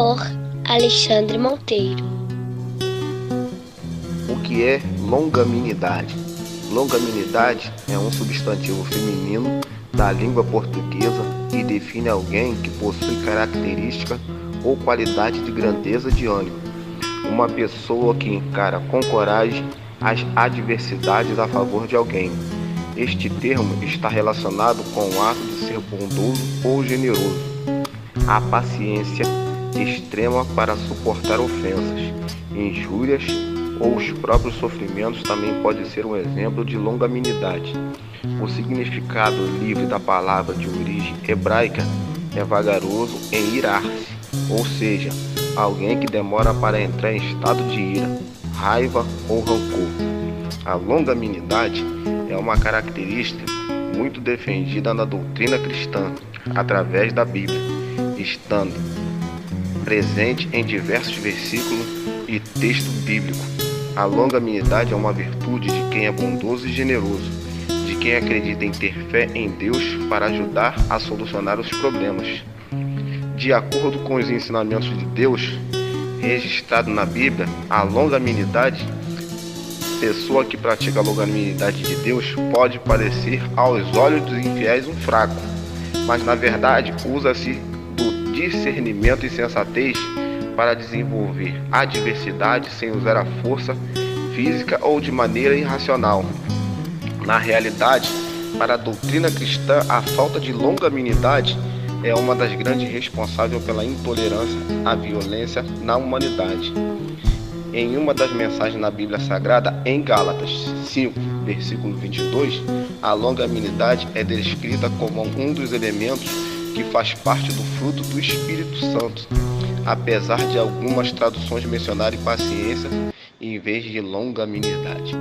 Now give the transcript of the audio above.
por Alexandre Monteiro. O que é longanimidade? Longanimidade é um substantivo feminino da língua portuguesa e define alguém que possui característica ou qualidade de grandeza de ânimo. Uma pessoa que encara com coragem as adversidades a favor de alguém. Este termo está relacionado com o ato de ser bondoso ou generoso. A paciência extrema para suportar ofensas, injúrias ou os próprios sofrimentos também pode ser um exemplo de longanimidade. O significado livre da palavra de origem hebraica é vagaroso em irar-se, ou seja, alguém que demora para entrar em estado de ira, raiva ou rancor. A longanimidade é uma característica muito defendida na doutrina cristã, através da Bíblia, estando presente em diversos versículos e texto bíblico. A longanimidade é uma virtude de quem é bondoso e generoso, de quem acredita em ter fé em Deus para ajudar a solucionar os problemas. De acordo com os ensinamentos de Deus, registrado na Bíblia, a longanimidade, pessoa que pratica a longanimidade de Deus, pode parecer aos olhos dos infiéis um fraco, mas na verdade usa-se do discernimento e sensatez para desenvolver a adversidade sem usar a força física ou de maneira irracional. Na realidade, para a doutrina cristã, a falta de longanimidade é uma das grandes responsáveis pela intolerância à violência na humanidade. Em uma das mensagens na Bíblia Sagrada, em Gálatas 5, versículo 22, a longanimidade é descrita como um dos elementos que faz parte do fruto do Espírito Santo, apesar de algumas traduções mencionarem paciência em vez de longanimidade.